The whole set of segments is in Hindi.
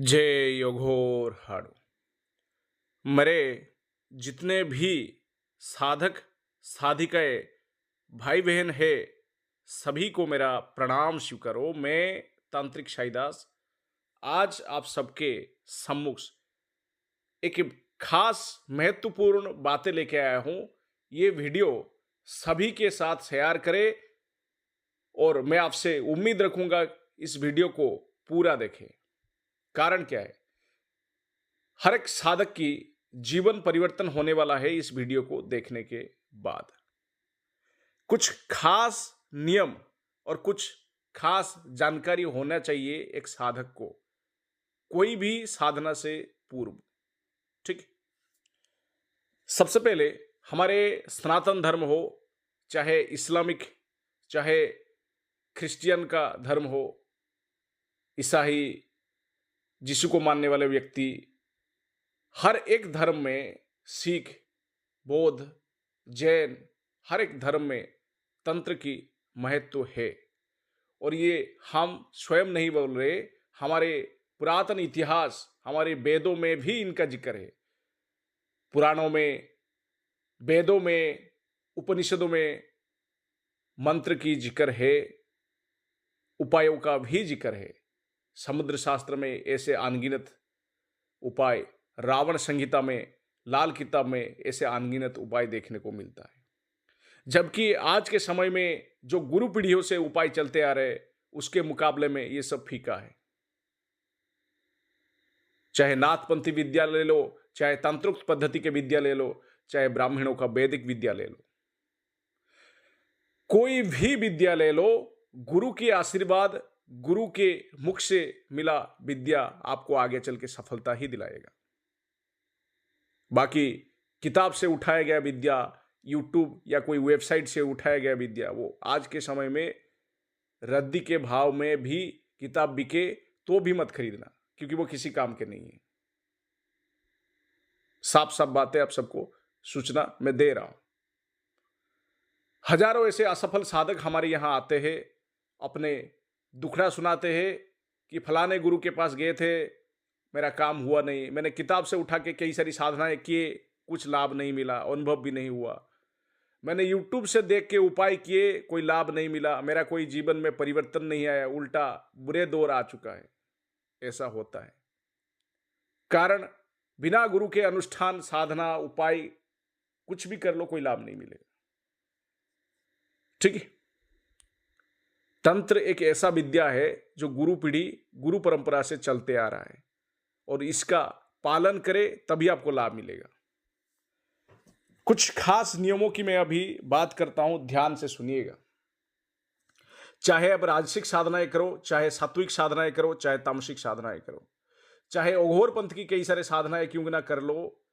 जय योगोर हाड़ो। मेरे जितने भी साधक साधिकाएं भाई बहन है, सभी को मेरा प्रणाम स्वीकारो। मैं तांत्रिक शाहीदास आज आप सबके सम्मुख एक खास महत्वपूर्ण बातें लेके आया हूं। ये वीडियो सभी के साथ शेयर करें और मैं आपसे उम्मीद रखूंगा इस वीडियो को पूरा देखें। कारण क्या है, हर एक साधक की जीवन परिवर्तन होने वाला है इस वीडियो को देखने के बाद। कुछ खास नियम और कुछ खास जानकारी होना चाहिए एक साधक को, कोई भी साधना से पूर्व। ठीक, सबसे पहले हमारे सनातन धर्म हो, चाहे इस्लामिक, चाहे क्रिश्चियन का धर्म हो, ईसाई, यीशु को मानने वाले व्यक्ति, हर एक धर्म में, सिख, बौद्ध, जैन, हर एक धर्म में तंत्र की महत्व है। और ये हम स्वयं नहीं बोल रहे, हमारे पुरातन इतिहास, हमारे वेदों में भी इनका जिक्र है। पुराणों में, वेदों में, उपनिषदों में मंत्र की जिक्र है, उपायों का भी जिक्र है। समुद्र शास्त्र में ऐसे अनगिनत उपाय, रावण संहिता में, लाल किताब में ऐसे अनगिनत उपाय देखने को मिलता है। जबकि आज के समय में जो गुरु पीढ़ियों से उपाय चलते आ रहे, उसके मुकाबले में ये सब फीका है। चाहे नाथपंथी विद्या ले लो, चाहे तंत्रोक्त पद्धति के विद्या ले लो, चाहे ब्राह्मणों का वैदिक विद्या ले लो, कोई भी विद्या ले लो, गुरु के आशीर्वाद, गुरु के मुख से मिला विद्या आपको आगे चल के सफलता ही दिलाएगा। बाकी किताब से उठाया गया विद्या, यूट्यूब या कोई वेबसाइट से उठाया गया विद्या, वो आज के समय में रद्दी के भाव में भी किताब बिके तो भी मत खरीदना, क्योंकि वो किसी काम के नहीं है। साफ साफ बातें आप सबको सूचना मैं दे रहा हूं। हजारों ऐसे असफल साधक हमारे यहां आते हैं, अपने दुखड़ा सुनाते हैं कि फलाने गुरु के पास गए थे, मेरा काम हुआ नहीं, मैंने किताब से उठा के कई सारी साधनाएं किए, कुछ लाभ नहीं मिला, अनुभव भी नहीं हुआ, मैंने यूट्यूब से देख के उपाय किए, कोई लाभ नहीं मिला, मेरा कोई जीवन में परिवर्तन नहीं आया, उल्टा बुरे दौर आ चुका है। ऐसा होता है कारण बिना गुरु के अनुष्ठान, साधना, उपाय कुछ भी कर लो, कोई लाभ नहीं मिलेगा। ठीक है, तंत्र एक ऐसा विद्या है जो गुरु पीढ़ी, गुरु परंपरा से चलते आ रहा है, और इसका पालन करे तभी आपको लाभ मिलेगा। कुछ खास नियमों की मैं अभी बात करता हूं, ध्यान से सुनिएगा। चाहे अब राजसिक साधनाएं करो, चाहे सात्विक साधनाएं करो, चाहे तामसिक साधनाएं करो, चाहे अघोर पंथ की कई सारे साधनाएं क्यों ना कर लो,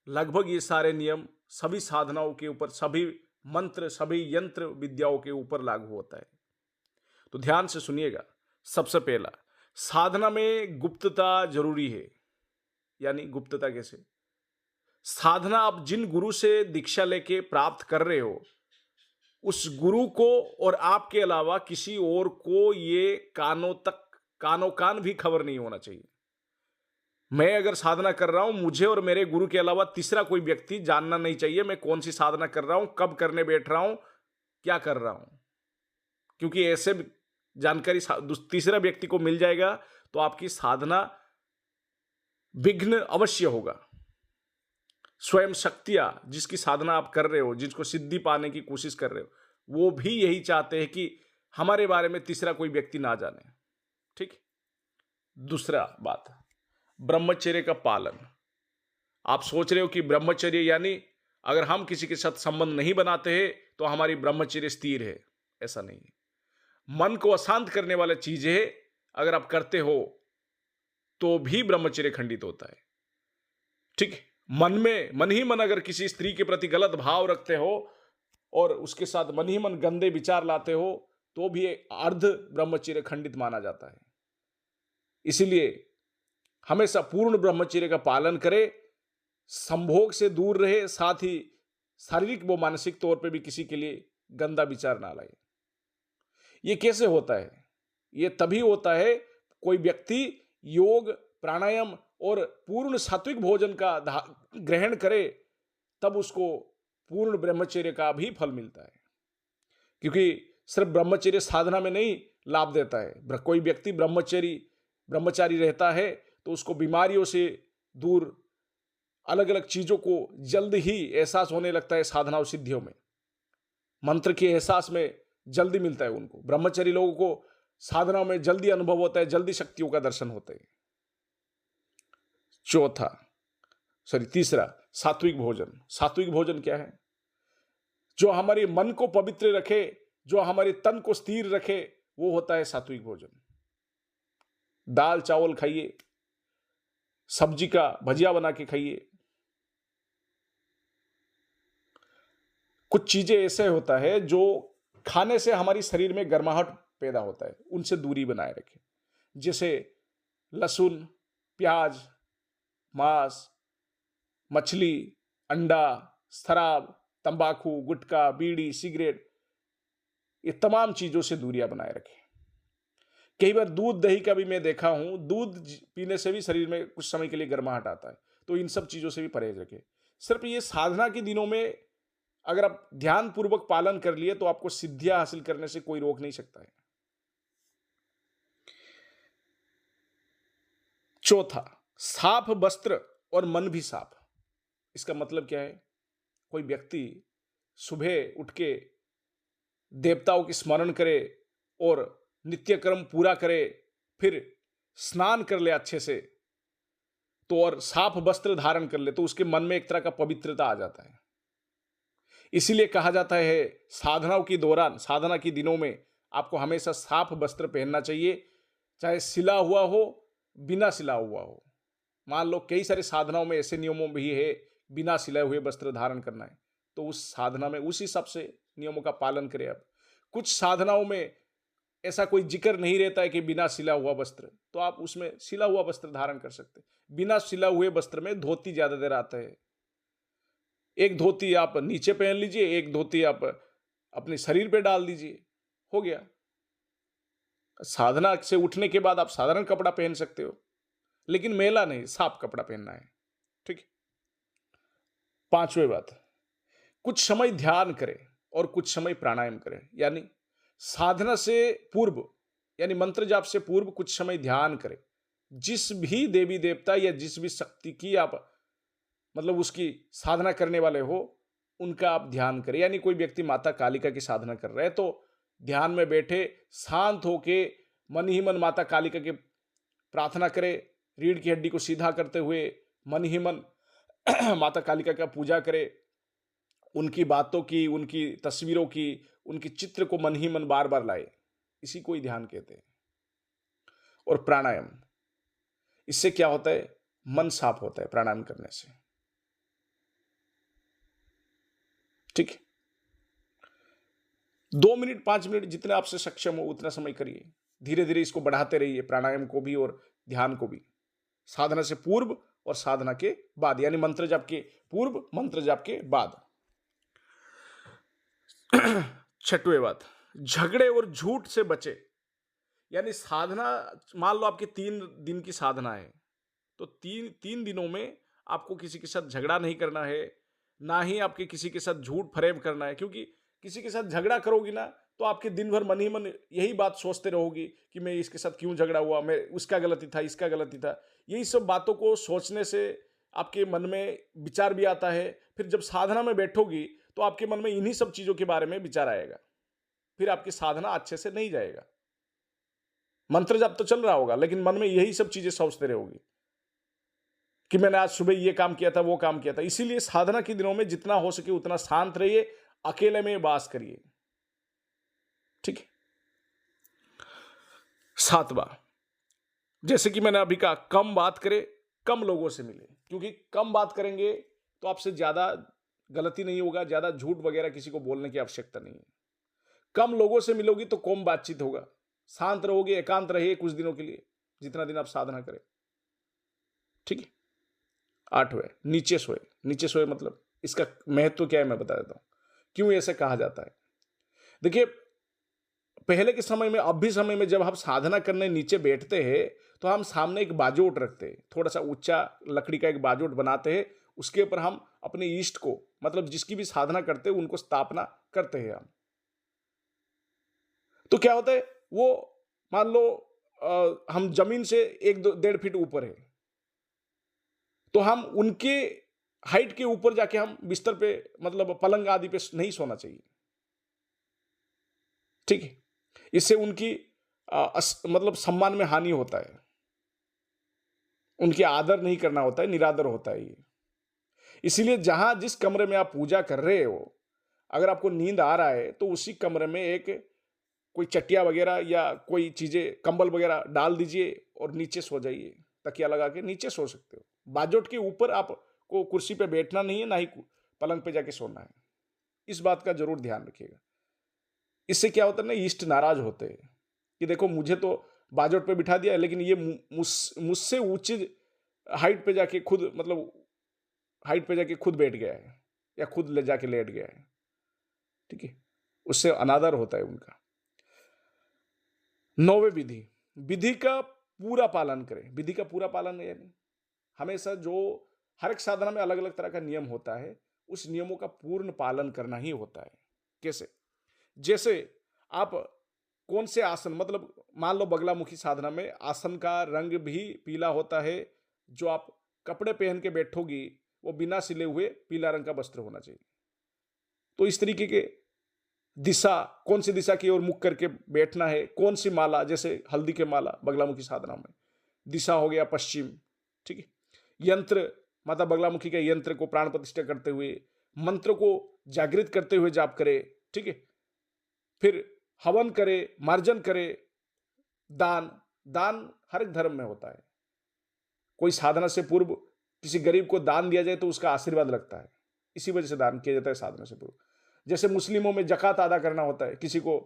लगभग ये सारे नियम सभी साधनाओं के ऊपर, सभी मंत्र, सभी यंत्र विद्याओं के ऊपर लागू होता है। तो ध्यान से सुनिएगा। सबसे पहला, साधना में गुप्तता जरूरी है। यानी गुप्तता कैसे? साधना आप जिन गुरु से दीक्षा लेके प्राप्त कर रहे हो, उस गुरु को और आपके अलावा किसी और को ये कानों कान भी खबर नहीं होना चाहिए। मैं अगर साधना कर रहा हूं, मुझे और मेरे गुरु के अलावा तीसरा कोई व्यक्ति जानना नहीं चाहिए मैं कौन सी साधना कर रहा हूं, कब करने बैठ रहा हूं, क्या कर रहा हूं। क्योंकि ऐसे जानकारी तीसरा व्यक्ति को मिल जाएगा तो आपकी साधना विघ्न अवश्य होगा। स्वयं शक्तियां जिसकी साधना आप कर रहे हो, जिसको सिद्धि पाने की कोशिश कर रहे हो, वो भी यही चाहते हैं कि हमारे बारे में तीसरा कोई व्यक्ति ना जाने। ठीक। दूसरा बात, ब्रह्मचर्य का पालन। आप सोच रहे हो कि ब्रह्मचर्य यानी अगर हम किसी के साथ संबंध नहीं बनाते हैं तो हमारी ब्रह्मचर्य स्थिर है, ऐसा नहीं है। मन को अशांत करने वाला चीजें अगर आप करते हो तो भी ब्रह्मचर्य खंडित होता है। ठीक। मन ही मन अगर किसी स्त्री के प्रति गलत भाव रखते हो और उसके साथ मन ही मन गंदे विचार लाते हो तो भी अर्ध ब्रह्मचर्य खंडित माना जाता है। इसीलिए हमेशा पूर्ण ब्रह्मचर्य का पालन करें, संभोग से दूर रहे, साथ ही शारीरिक व मानसिक तौर पे भी किसी के लिए गंदा विचार ना लाए। ये कैसे होता है? ये तभी होता है कोई व्यक्ति योग प्राणायाम और पूर्ण सात्विक भोजन का ग्रहण करे, तब उसको पूर्ण ब्रह्मचर्य का भी फल मिलता है। क्योंकि सिर्फ ब्रह्मचर्य साधना में नहीं लाभ देता है। कोई व्यक्ति ब्रह्मचारी रहता है तो उसको बीमारियों से दूर, अलग अलग चीजों को जल्द ही एहसास होने लगता है। साधना और सिद्धियों में मंत्र के एहसास में जल्दी मिलता है उनको। ब्रह्मचारी लोगों को साधना में जल्दी अनुभव होता है, जल्दी शक्तियों का दर्शन होता है। तीसरा, सात्विक भोजन। सात्विक भोजन क्या है? जो हमारे मन को पवित्र रखे, जो हमारे तन को स्थिर रखे, वो होता है सात्विक भोजन। दाल चावल खाइए, सब्जी का भजिया बना के खाइए। कुछ चीजें ऐसे होता है जो खाने से हमारी शरीर में गर्माहट पैदा होता है, उनसे दूरी बनाए रखें। जैसे लहसुन, प्याज, मांस, मछली, अंडा, शराब, तंबाकू, गुटखा, बीड़ी, सिगरेट, ये तमाम चीजों से दूरियां बनाए रखें। कई बार दूध दही का भी मैं देखा हूं, दूध पीने से भी शरीर में कुछ समय के लिए गर्माहट आता है, तो इन सब चीजों से भी परहेज रखें। सिर्फ ये साधना के दिनों में अगर आप ध्यान पूर्वक पालन कर लिए तो आपको सिद्धियां हासिल करने से कोई रोक नहीं सकता है। चौथा, साफ वस्त्र और मन भी साफ। इसका मतलब क्या है? कोई व्यक्ति सुबह उठ के देवताओं की स्मरण करे और नित्य कर्म पूरा करे, फिर स्नान कर ले अच्छे से, तो और साफ वस्त्र धारण कर ले, तो उसके मन में एक तरह का पवित्रता आ जाता है। इसीलिए कहा जाता है साधनाओं के दौरान, साधना के दिनों में आपको हमेशा साफ वस्त्र पहनना चाहिए, चाहे सिला हुआ हो, बिना सिला हुआ हो। मान लो कई सारे साधनाओं में ऐसे नियमों भी है बिना सिलाए हुए वस्त्र धारण करना है, तो उस साधना में उस हिसाब से नियमों का पालन करें। अब कुछ साधनाओं में ऐसा कोई जिक्र नहीं रहता है कि बिना सिला हुआ वस्त्र, तो आप उसमें सिला हुआ वस्त्र धारण कर सकते हैं। बिना सिला हुए वस्त्र में धोती ज्यादा देर आता है। एक धोती आप नीचे पहन लीजिए, एक धोती आप अपने शरीर पे डाल दीजिए, हो गया। साधना से उठने के बाद आप साधारण कपड़ा पहन सकते हो, लेकिन मैला नहीं, साफ कपड़ा पहनना है, ठीक है। पांचवी बात, कुछ समय ध्यान करें और कुछ समय प्राणायाम करें। यानी साधना से पूर्व, यानी मंत्र जाप से पूर्व कुछ समय ध्यान करें। जिस भी देवी देवता या जिस भी शक्ति की आप मतलब उसकी साधना करने वाले हो, उनका आप ध्यान करें। यानी कोई व्यक्ति माता कालिका की साधना कर रहा है तो ध्यान में बैठे शांत होके मन ही मन माता कालिका की प्रार्थना करे। रीढ़ की हड्डी को सीधा करते हुए मन ही मन माता कालिका का पूजा करे। उनकी बातों की, उनकी तस्वीरों की, उनकी चित्र को मन ही मन बार बार लाए, इसी को ही ध्यान कहते हैं। और प्राणायाम, इससे क्या होता है? मन साफ होता है प्राणायाम करने से, ठीक है। 2 मिनट 5 मिनट जितने आपसे सक्षम हो उतना समय करिए। धीरे धीरे इसको बढ़ाते रहिए, प्राणायाम को भी और ध्यान को भी, साधना से पूर्व और साधना के बाद, यानी मंत्र जाप के पूर्व, मंत्र जाप के बाद। छठवीं बात, झगड़े और झूठ से बचे। यानी साधना, मान लो आपकी 3 दिन की साधना है, तो तीन दिनों में आपको किसी के साथ झगड़ा नहीं करना है, ना ही आपके किसी के साथ झूठ फरेब करना है। क्योंकि किसी के साथ झगड़ा करोगी ना तो आपके दिन भर मन ही मन यही बात सोचते रहोगी कि मैं इसके साथ क्यों झगड़ा हुआ, मैं उसका गलती था, इसका गलती था। यही सब बातों को सोचने से आपके मन में विचार भी आता है। फिर जब साधना में बैठोगी तो आपके मन में इन्हीं सब चीजों के बारे में विचार आएगा, फिर आपकी साधना अच्छे से नहीं जाएगा। मंत्र जाप तो चल रहा होगा लेकिन मन में यही सब चीजें सोचते रहोगी कि मैंने आज सुबह ये काम किया था, वो काम किया था। इसीलिए साधना के दिनों में जितना हो सके उतना शांत रहिए, अकेले में वास करिए, ठीक है। 7वां, जैसे कि मैंने अभी कहा, कम बात करें, कम लोगों से मिले। क्योंकि कम बात करेंगे तो आपसे ज्यादा गलती नहीं होगा, ज्यादा झूठ वगैरह किसी को बोलने की आवश्यकता नहीं है। कम लोगों से मिलोगी तो कम बातचीत होगा, शांत रहोगे, एकांत रहिए कुछ दिनों के लिए, जितना दिन आप साधना करें, ठीक है। 8वें, नीचे सोए। नीचे सोए मतलब इसका महत्व क्या है मैं बता देता हूं, क्यों ऐसे कहा जाता है। देखिए, पहले के समय में, अब भी समय में जब हम साधना करने नीचे बैठते हैं तो हम सामने एक बाजोट रखते हैं, थोड़ा सा ऊंचा लकड़ी का एक बाजोट बनाते हैं, उसके ऊपर हम अपने ईष्ट को, मतलब जिसकी भी साधना करते हैं उनको स्थापना करते हैं हम। तो क्या होता है, वो मान लो हम जमीन से 1-1.5 फीट ऊपर है, तो हम उनके हाइट के ऊपर जाके हम बिस्तर पे, मतलब पलंग आदि पे नहीं सोना चाहिए, ठीक है। इससे उनकी मतलब सम्मान में हानि होता है, उनकी आदर नहीं करना होता है, निरादर होता है ये। इसीलिए जहां जिस कमरे में आप पूजा कर रहे हो, अगर आपको नींद आ रहा है तो उसी कमरे में एक कोई चटिया वगैरह या कोई चीजें, कंबल वगैरह डाल दीजिए और नीचे सो जाइए, तकिया लगा के नीचे सो सकते हो। बाजोट के ऊपर आपको कुर्सी पे बैठना नहीं है, ना ही पलंग पे जाके सोना है। इस बात का जरूर ध्यान रखिएगा। इससे क्या होता है ना, इष्ट नाराज होते हैं कि देखो मुझे तो बाजोट पे बिठा दिया, लेकिन ये मुझसे ऊंची हाइट पे जाके खुद, मतलब हाइट पे जाके खुद बैठ गया है या खुद ले जाके लेट गया है, ठीक है। उससे अनादर होता है उनका। 9वें विधि, विधि का पूरा पालन करें। विधि का पूरा पालन यानी हमेशा जो हर एक साधना में अलग अलग तरह का नियम होता है, उस नियमों का पूर्ण पालन करना ही होता है। कैसे? जैसे आप कौन से आसन, मतलब मान लो बगलामुखी साधना में आसन का रंग भी पीला होता है, जो आप कपड़े पहन के बैठोगी वो बिना सिले हुए पीला रंग का वस्त्र होना चाहिए। तो इस तरीके के दिशा, कौन सी दिशा की ओर मुख करके बैठना है, कौन सी माला, जैसे हल्दी के माला बगलामुखी साधना में दिशा हो गया पश्चिम, ठीक है। यंत्र, माता बगलामुखी के यंत्र को प्राण प्रतिष्ठा करते हुए, मंत्र को जागृत करते हुए जाप करे, ठीक है। फिर हवन करे, मार्जन करे, दान, दान हर एक धर्म में होता है। कोई साधना से पूर्व किसी गरीब को दान दिया जाए तो उसका आशीर्वाद लगता है, इसी वजह से दान किया जाता है साधना से पूर्व। जैसे मुस्लिमों में जकात अदा करना होता है, किसी को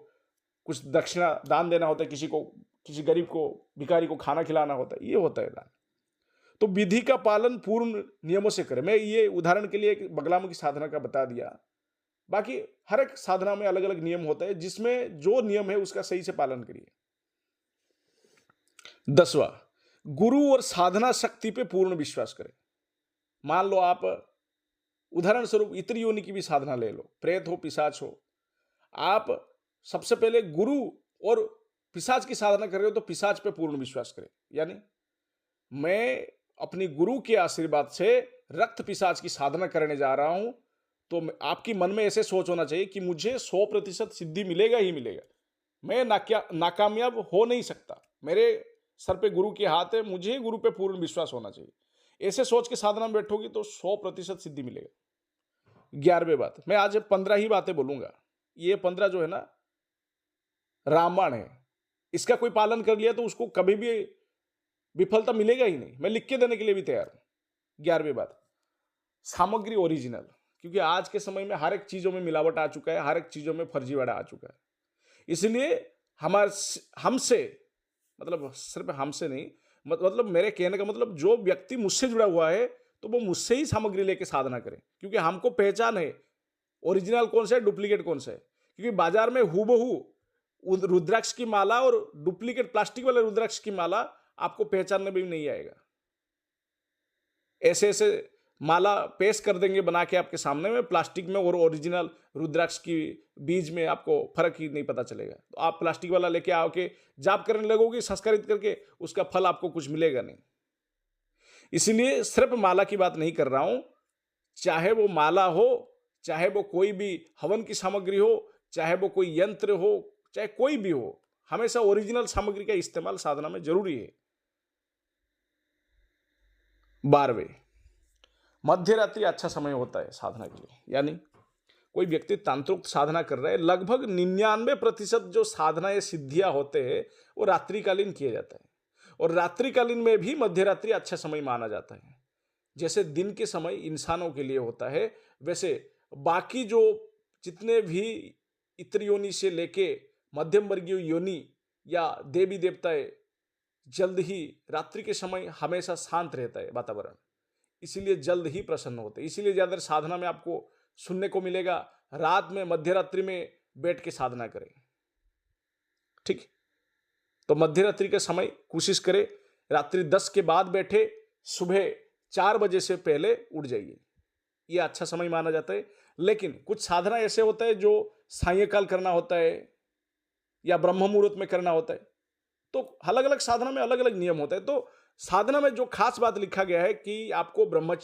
कुछ दक्षिणा दान देना होता है, किसी को, किसी गरीब को, भिखारी को खाना खिलाना होता है, ये होता है दान। तो विधि का पालन पूर्ण नियमों से करें। मैं ये उदाहरण के लिए बगलामुखी साधना का बता दिया, बाकी हर एक साधना में अलग अलग नियम होता है, जिसमें जो नियम है उसका सही से पालन करिए। 10वां, गुरु और साधना शक्ति पे पूर्ण विश्वास करें। मान लो आप उदाहरण स्वरूप इतर योनि की भी साधना ले लो, प्रेत हो, पिशाच हो, आप सबसे पहले गुरु और पिशाच की साधना कर रहे हो तो पिशाच पे पूर्ण विश्वास करें। यानी मैं अपनी गुरु के आशीर्वाद से रक्त पिशाच की साधना करने जा रहा हूं, तो आपकी मन में ऐसे सोच होना चाहिए कि मुझे 100% सिद्धि मिलेगा ही मिलेगा, मैं नाकामयाब हो नहीं सकता, मेरे सर पे गुरु के हाथ है, मुझे गुरु पे पूर्ण विश्वास होना चाहिए। ऐसे सोच के साधना में बैठोगी तो 100% सिद्धि मिलेगा। 11वीं बात, मैं आज 15 ही बातें बोलूंगा, ये 15 जो है ना रामायण है, इसका कोई पालन कर लिया तो उसको कभी भी विफलता मिलेगा ही नहीं, मैं लिख के देने के लिए भी तैयार हूं। 11वीं बात, सामग्री ओरिजिनल, क्योंकि आज के समय में हर एक चीजों में मिलावट आ चुका है, हर एक चीजों में फर्जीवाड़ा आ चुका है। इसलिए हमारे हमसे, मतलब सिर्फ हमसे नहीं, मतलब मेरे कहने का मतलब जो व्यक्ति मुझसे जुड़ा हुआ है तो वो मुझसे ही सामग्री लेके साधना करे, क्योंकि हमको पहचान है ओरिजिनल कौन सा है, डुप्लीकेट कौन सा है। क्योंकि बाजार में हूबहू रुद्राक्ष की माला और डुप्लीकेट प्लास्टिक वाले रुद्राक्ष की माला आपको पहचानने में भी नहीं आएगा। ऐसे ऐसे माला पेश कर देंगे बना के आपके सामने में, प्लास्टिक में और ओरिजिनल रुद्राक्ष की बीज में आपको फर्क ही नहीं पता चलेगा। तो आप प्लास्टिक वाला लेके आओ के जाप करने लगोगे संस्कारित करके, उसका फल आपको कुछ मिलेगा नहीं। इसलिए सिर्फ माला की बात नहीं कर रहा हूं, चाहे वो माला हो, चाहे वो कोई भी हवन की सामग्री हो, चाहे वो कोई यंत्र हो, चाहे कोई भी हो, हमेशा ओरिजिनल सामग्री का इस्तेमाल साधना में जरूरी है। 12वें, मध्य रात्रि अच्छा समय होता है साधना के लिए। यानी कोई व्यक्ति तंत्रोक्त साधना कर रहा है, लगभग 99% जो साधनाएं सिद्धियां होते हैं वो रात्रिकालीन किए जाता है, और रात्रिकालीन में भी मध्य रात्रि अच्छा समय माना जाता है। जैसे दिन के समय इंसानों के लिए होता है, वैसे बाकी जो जितने भी इतर योनि से लेके मध्यम वर्गीय योनि या देवी देवताएं, जल्द ही रात्रि के समय हमेशा शांत रहता है वातावरण, इसीलिए जल्द ही प्रसन्न होते हैं। इसीलिए ज्यादा साधना में आपको सुनने को मिलेगा रात में, मध्य रात्रि में बैठ के साधना करें। ठीक। तो मध्य रात्रि का समय कोशिश करें रात्रि 10 के बाद बैठे, सुबह 4 बजे से पहले उठ जाइए, ये अच्छा समय माना जाता है। लेकिन कुछ साधना ऐसे होता है जो सायंकाल करना होता है या ब्रह्म मुहूर्त में करना होता है, तो अलग अलग साधना में अलग अलग नियम होता है। तो साधना में जो खास बात लिखा गया है कि आपको ब्रह्म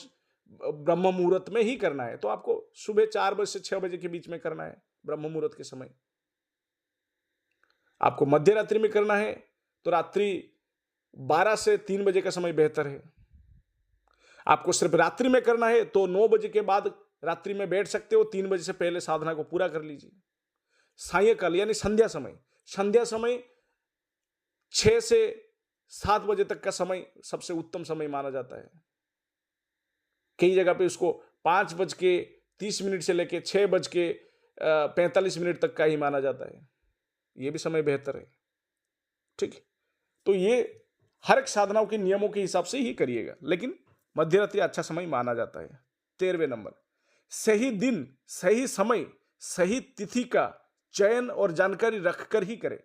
मुहूर्त में ही करना है, तो आपको सुबह 4 बजे से 6 बजे के बीच में करना है ब्रह्म मुहूर्त के समय। आपको मध्य रात्रि में करना है तो रात्रि 12 से 3 बजे का समय बेहतर है। आपको सिर्फ रात्रि में करना है तो 9 बजे के बाद रात्रि में बैठ सकते हो, 3 बजे से पहले साधना को पूरा कर लीजिए। सायंकाल यानी संध्या समय 6 से 7 बजे तक का समय सबसे उत्तम समय माना जाता है। कई जगह पे उसको 5:30 से लेकर 6:45 तक का ही माना जाता है, ये भी समय बेहतर है। ठीक है, तो ये हर एक साधनाओं के नियमों के हिसाब से ही करिएगा, लेकिन मध्य रात्रि अच्छा समय माना जाता है। 13वें नंबर, सही दिन, सही समय, सही तिथि का चयन और जानकारी रखकर ही करें।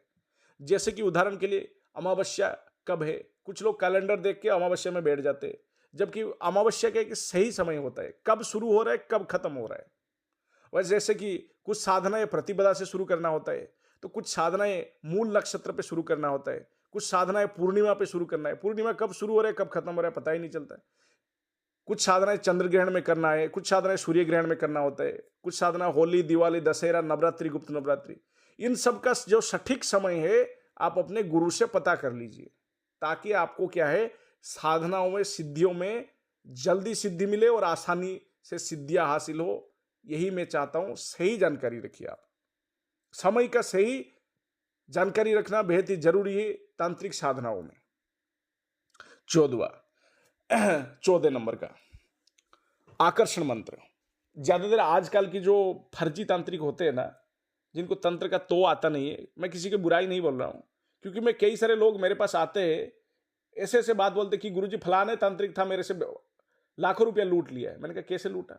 जैसे कि उदाहरण के लिए अमावस्या कब है, कुछ लोग कैलेंडर देख के अमावस्या में बैठ जाते हैं, जबकि अमावस्या का एक सही समय होता है, कब शुरू हो रहा है कब खत्म हो रहा है। वैसे जैसे कि कुछ साधनाएं प्रतिपदा से शुरू करना होता है, तो कुछ साधनाएं मूल नक्षत्र पे शुरू करना होता है, कुछ साधनाएं पूर्णिमा पे शुरू करना है। पूर्णिमा कब शुरू हो रहा है कब खत्म हो रहा है पता ही नहीं चलता है। कुछ साधनाएं चंद्र ग्रहण में करना है, कुछ साधनाएं सूर्य ग्रहण में करना होता है, कुछ साधना होली, दिवाली, दशहरा, नवरात्रि, गुप्त नवरात्रि, इन सब का जो सटीक समय है आप अपने गुरु से पता कर लीजिए, ताकि आपको क्या है साधनाओं में, सिद्धियों में जल्दी सिद्धि मिले और आसानी से सिद्धियां हासिल हो। यही मैं चाहता हूं। सही जानकारी रखिए, आप समय का सही जानकारी रखना बेहद ही जरूरी है तांत्रिक साधनाओं में। 14 नंबर का आकर्षण मंत्र। ज्यादातर आजकल की जो फर्जी तांत्रिक होते हैं ना, जिनको तंत्र का तो आता नहीं है, मैं किसी की बुराई नहीं बोल रहा हूं, क्योंकि मैं कई सारे लोग मेरे पास आते हैं ऐसे ऐसे बात बोलते कि गुरुजी फलाने तांत्रिक था, मेरे से लाखों रुपया लूट लिया है। मैंने कहा कैसे लूटा?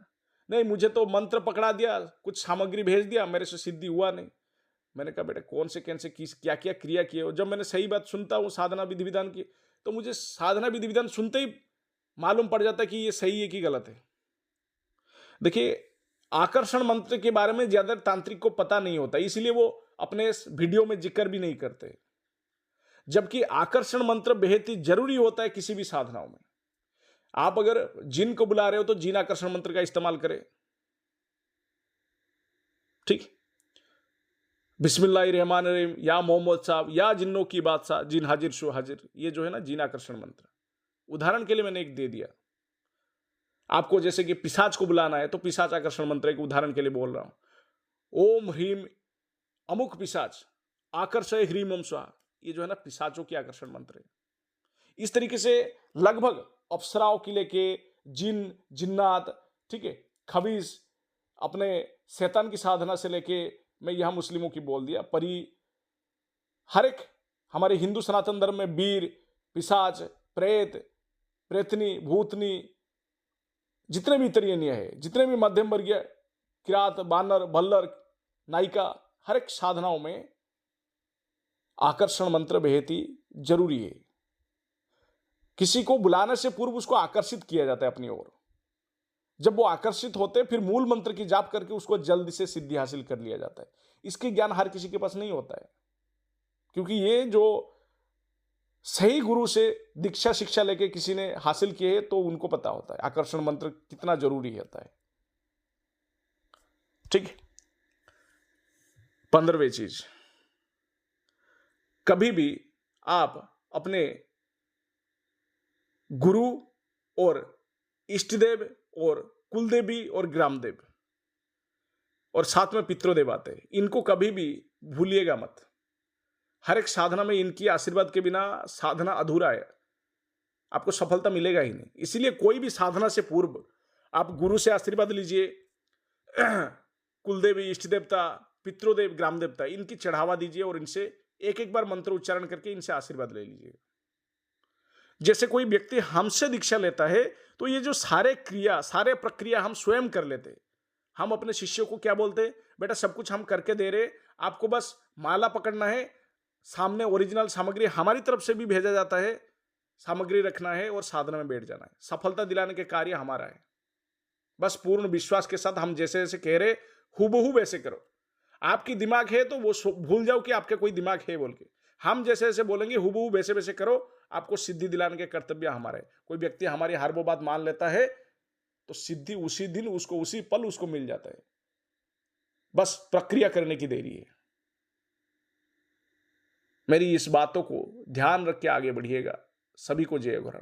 नहीं, मुझे तो मंत्र पकड़ा दिया, कुछ सामग्री भेज दिया, मेरे से सिद्धि हुआ नहीं। मैंने कहा बेटा कौन से क्या क्या क्रिया किए हो? जब मैंने सही बात सुनता हूँ साधना विधि विधान की, तो मुझे साधना विधि विधान सुनते ही मालूम पड़ जाता है कि ये सही है कि गलत है। देखिए, आकर्षण मंत्र के बारे में ज्यादा तांत्रिक को पता नहीं होता, इसलिए वो अपने वीडियो में जिक्र भी नहीं करते, जबकि आकर्षण मंत्र बेहद ही जरूरी होता है किसी भी साधनाओं में। आप अगर जिन को बुला रहे हो तो जिन आकर्षण मंत्र का इस्तेमाल करें। ठीक, बिस्मिल्लाहिर्रहमानिर्रहीम, या मोहम्मद साहब, या जिन्नों की बादशाह, जिन हाजिर शो हाजिर, ये जो है ना जिन आकर्षण मंत्र। उदाहरण के लिए मैंने एक दे दिया आपको, जैसे कि पिशाच को बुलाना है तो पिशाच आकर्षण मंत्र एक उदाहरण के लिए बोल रहा हूं। ओम ह्रीम अमुक पिशाच आकर्षय ह्रीम ओम स्वाहा, ये जो है ना पिशाचों की आकर्षण मंत्र है। इस तरीके से लगभग अप्सराओं की लेके जिन, जिन्नात, ठीक है, खबीस, अपने शैतान की साधना से लेके, मैं यहां मुस्लिमों की बोल दिया, परी, हर एक हमारे हिंदू सनातन धर्म में वीर, पिशाच, प्रेत, प्रेतनी, भूतनी, जितने भी तरीनिय है, जितने भी मध्यम वर्गीय, किरात, बानर, भल्लर, नायिका, हर एक साधनाओं में आकर्षण मंत्र बेहद ही जरूरी है। किसी को बुलाने से पूर्व उसको आकर्षित किया जाता है अपनी ओर। जब वो आकर्षित होते हैं फिर मूल मंत्र की जाप करके उसको जल्दी से सिद्धि हासिल कर लिया जाता है। इसके ज्ञान हर किसी के पास नहीं होता है, क्योंकि ये जो सही गुरु से दीक्षा शिक्षा लेके किसी ने हासिल किए है तो उनको पता होता है आकर्षण मंत्र कितना जरूरी होता है। ठीक। 15वीं चीज, कभी भी आप अपने गुरु और इष्टदेव और कुलदेवी और ग्रामदेव और साथ में पितृदेव आते हैं, इनको कभी भी भूलिएगा मत। हर एक साधना में इनकी आशीर्वाद के बिना साधना अधूरा है, आपको सफलता मिलेगा ही नहीं। इसीलिए कोई भी साधना से पूर्व आप गुरु से आशीर्वाद लीजिए, कुलदेवी, इष्ट देवता, पितृदेव, ग्राम देवता, इनकी चढ़ावा दीजिए और इनसे एक एक बार मंत्र उच्चारण करके इनसे आशीर्वाद ले लीजिए। जैसे कोई व्यक्ति हमसे दीक्षा लेता है तो ये जो सारे प्रक्रिया हम स्वयं कर लेते। हम अपने शिष्यों को क्या बोलते हैं, बेटा सब कुछ हम करके दे रहे, आपको बस माला पकड़ना है, सामने ओरिजिनल सामग्री हमारी तरफ से भी भेजा जाता है, सामग्री रखना है और साधना में बैठ जाना है। सफलता दिलाने के कार्य हमारा है। बस पूर्ण विश्वास के साथ हम जैसे जैसे कह रहे हूबहू वैसे करो। आपकी दिमाग है तो वो भूल जाओ कि आपके कोई दिमाग है बोल के। हम जैसे जैसे बोलेंगे हूबहू वैसे वैसे करो, आपको सिद्धि दिलाने के कर्तव्य हमारे। कोई व्यक्ति हमारी हर वो बात मान लेता है तो सिद्धि उसी दिन उसको, उसी पल उसको मिल जाता है। बस प्रक्रिया करने की देरी है। मेरी इस बातों को ध्यान रख के आगे बढ़िएगा। सभी को जय गुरु।